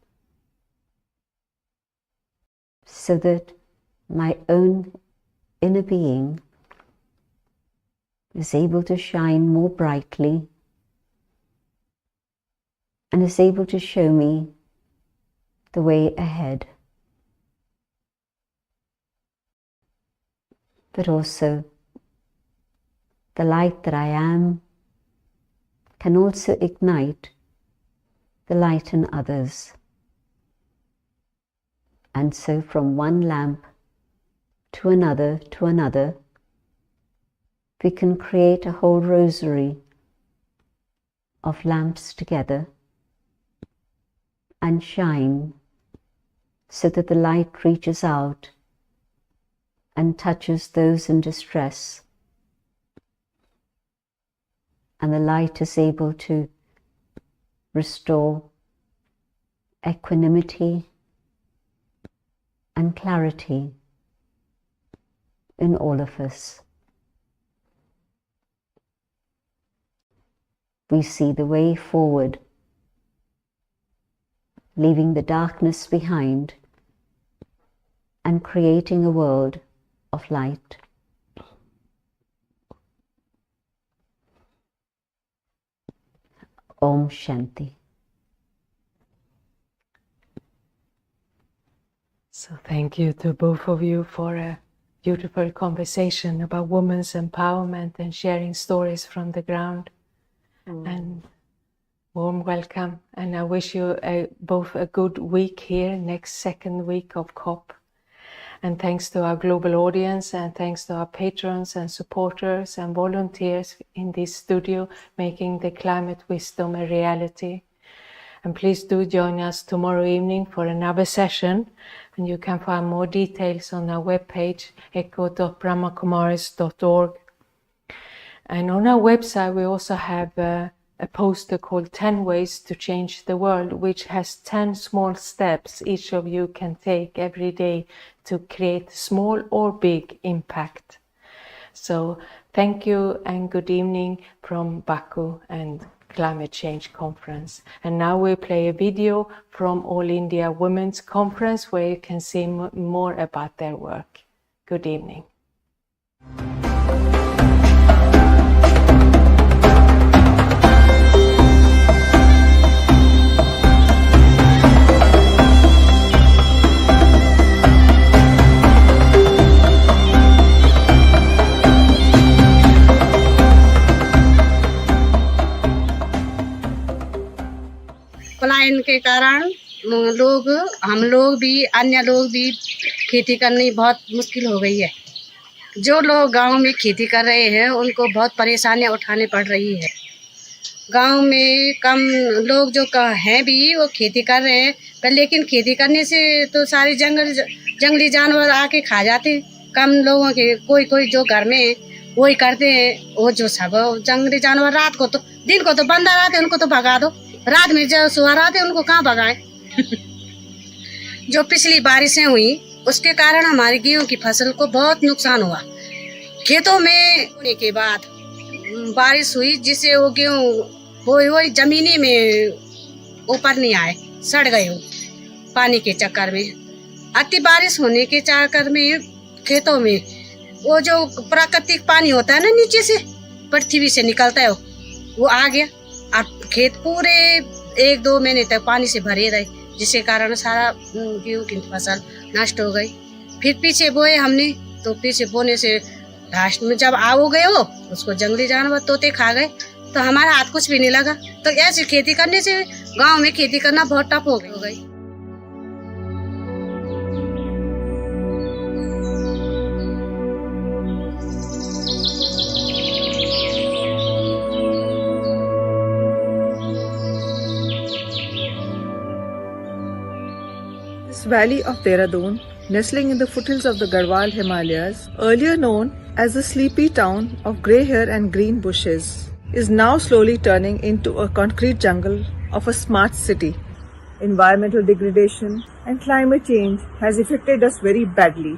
so that my own inner being is able to shine more brightly and is able to show me the way ahead. But also, the light that I am can also ignite the light in others. And so from one lamp to another, we can create a whole rosary of lamps together and shine so that the light reaches out and touches those in distress. And the light is able to restore equanimity and clarity in all of us. We see the way forward, leaving the darkness behind and creating a world of light. Om Shanti. So thank you to both of you for a beautiful conversation about women's empowerment and sharing stories from the ground. And warm welcome. And I wish you both a good week here, next second week of COP. And thanks to our global audience, and thanks to our patrons and supporters and volunteers in this studio making the climate wisdom a reality. And please do join us tomorrow evening for another session. And you can find more details on our webpage, echo.brahmakumaris.org. And on our website, we also have a poster called 10 Ways to Change the World, which has 10 small steps each of you can take every day to create small or big impact. So thank you and good evening from Baku and Climate Change Conference. And now we'll play a video from All India Women's Conference where you can see more about their work. Good evening. कारण हम लोग भी अन्य लोग भी खेती करनी बहुत मुश्किल हो गई है। जो लोग गांव में खेती कर रहे हैं उनको बहुत परेशानियां उठानी पड़ रही है। गांव में कम लोग जो हैं भी वो खेती कर रहे हैं, पर लेकिन खेती करने से तो सारे जंगली जानवर आके खा जाते हैं। कम लोगों के कोई जो घर में वही करते हैं। वो जो सब जंगली जानवर रात को तो दिन को तो बंदा रहते उनको तो भगा दो, रात में जो सुअर आते उनको कहाँ भगाएं। जो पिछली बारिशें हुई उसके कारण हमारी गेहूं की फसल को बहुत नुकसान हुआ। खेतों में होने के बाद बारिश हुई जिससे वो गेहूं वही जमीनी में ऊपर नहीं आए, सड़ गए हो पानी के चक्कर में। अति बारिश होने के चक्कर में खेतों में वो जो प्राकृतिक पानी होता है ना नीचे से पृथ्वी से निकलता है वो आ गया। अब खेत पूरे 1-2 महीने तक पानी से भरे रहे, जिसके कारण सारा गेहूं की फसल नष्ट हो गई। फिर पीछे बोए हमने, तो पीछे बोने से लास्ट में जब आओ गए हो उसको जंगली जानवर तोते खा गए, तो हमारा हाथ कुछ भी नहीं लगा। तो ऐसे खेती करने से गांव में खेती करना बहुत टफ हो गई। This valley of Dehradun, nestling in the foothills of the Garhwal Himalayas, earlier known as the sleepy town of grey hair and green bushes, is now slowly turning into a concrete jungle of a smart city. Environmental degradation and climate change has affected us very badly.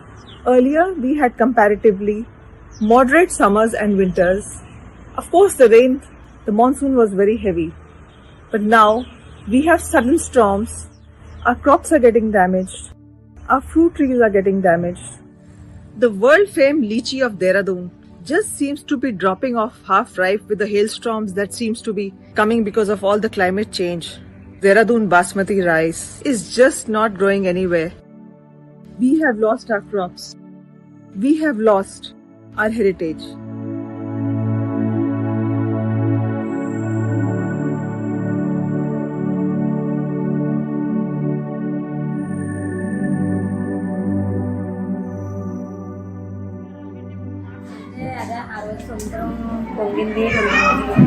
Earlier, we had comparatively moderate summers and winters. Of course, the monsoon was very heavy. But now, we have sudden storms. Our crops are getting damaged. Our fruit trees are getting damaged. The world-famed lychee of Dehradun just seems to be dropping off half-ripe with the hailstorms that seems to be coming because of all the climate change. Dehradun basmati rice is just not growing anywhere. We have lost our crops. We have lost our heritage. పొంగింది 2 రోజులు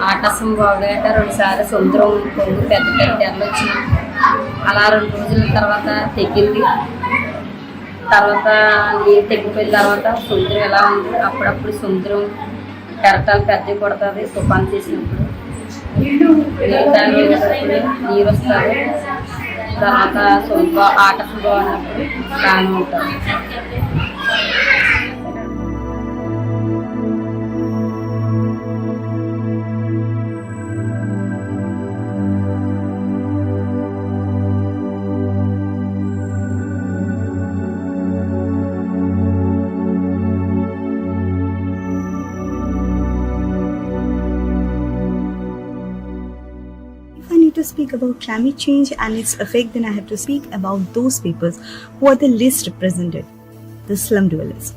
ఆకాశం బాగాక 2 సార్లు సముద్రం పొంగి పెద్ద పెద్ద ఎర్రలు వచ్చి అలా 2 రోజుల తర్వాత తెగింది. తర్వాత నీరు తెగిపోయిన తర్వాత సముద్రం ఎలా ఉంది, అప్పుడప్పుడు సముద్రం కెరటాలు పెద్దవి కొడుతుంది తుఫాను చేసినప్పుడు, నీరు వస్తుంది. తర్వాత ఆకాశం బాగున్నప్పుడు ప్రాణం ఉంటుంది. To speak about climate change and its effect, then I have to speak about those peoples who are the least represented, the slum dwellers.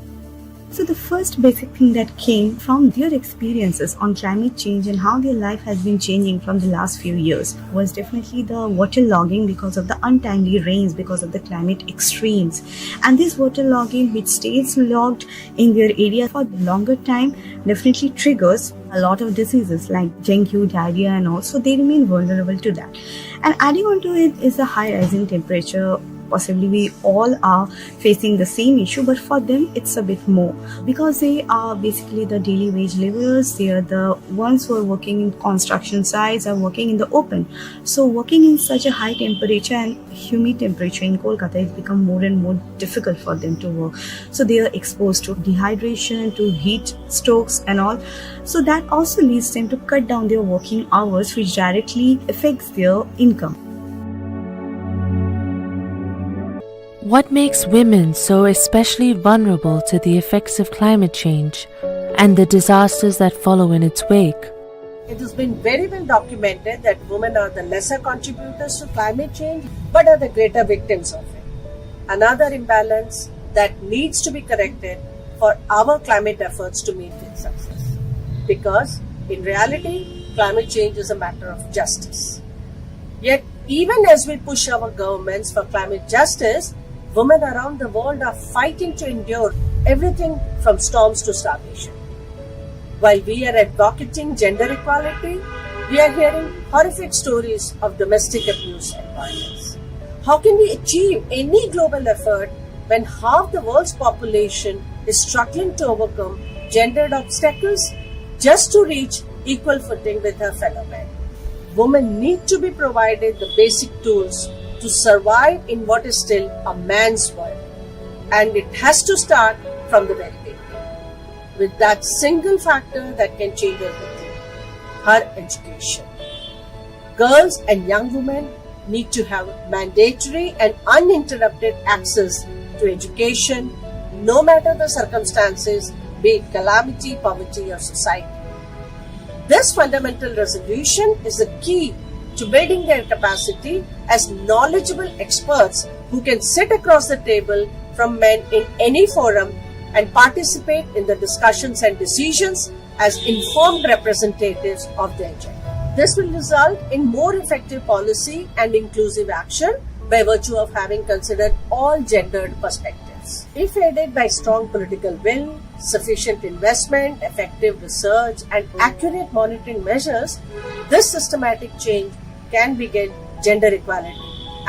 So the first basic thing that came from their experiences on climate change and how their life has been changing from the last few years was definitely the water logging because of the untimely rains, because of the climate extremes. And this water logging, which stays logged in their area for a longer time, definitely triggers a lot of diseases like dengue, diarrhea, and also they remain vulnerable to that. And adding on to it is the high rising temperature. Possibly we all are facing the same issue, but for them it's a bit more because they are basically the daily wage laborers. They are the ones who are working in construction sites, are working in the open. So working in such a high temperature and humid temperature in Kolkata, it's become more and more difficult for them to work. So they are exposed to dehydration, to heat strokes and all. So that also leads them to cut down their working hours, which directly affects their income. What makes women so especially vulnerable to the effects of climate change and the disasters that follow in its wake? It has been very well documented that women are the lesser contributors to climate change but are the greater victims of it. Another imbalance that needs to be corrected for our climate efforts to meet its success. Because in reality, climate change is a matter of justice. Yet even as we push our governments for climate justice, women around the world are fighting to endure everything from storms to starvation. While we are advocating gender equality, we are hearing horrific stories of domestic abuse and violence. How can we achieve any global effort when half the world's population is struggling to overcome gendered obstacles just to reach equal footing with her fellow men? Women need to be provided the basic tools to survive in what is still a man's world. And it has to start from the very beginning, with that single factor that can change everything: her education. Girls and young women need to have mandatory and uninterrupted access to education, no matter the circumstances, be it calamity, poverty, or society. This fundamental resolution is the key to building their capacity as knowledgeable experts who can sit across the table from men in any forum and participate in the discussions and decisions as informed representatives of their gender. This will result in more effective policy and inclusive action by virtue of having considered all gendered perspectives. If aided by strong political will, sufficient investment, effective research, and accurate monitoring measures, this systematic change can begin gender equality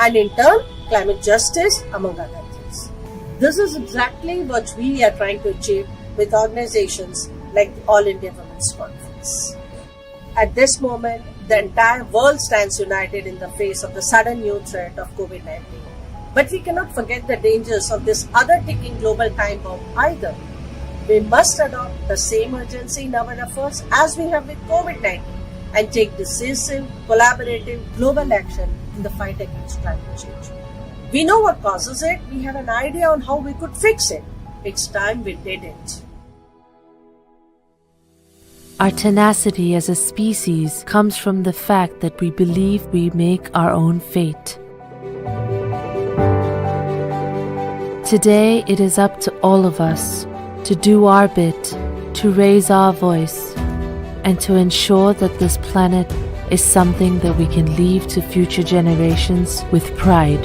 and in turn climate justice, among other things. This is exactly what we are trying to achieve with organizations like the All India Women's Conference. At this moment, the entire world stands united in the face of the sudden new threat of COVID-19. But we cannot forget the dangers of this other ticking global time bomb either. We must adopt the same urgency in our efforts as we have with COVID-19 and take decisive, collaborative, global action in the fight against climate change. We know what causes it. We have an idea on how we could fix it. It's time we did it. Our tenacity as a species comes from the fact that we believe we make our own fate. Today, it is up to all of us to do our bit, to raise our voice, and to ensure that this planet is something that we can leave to future generations with pride.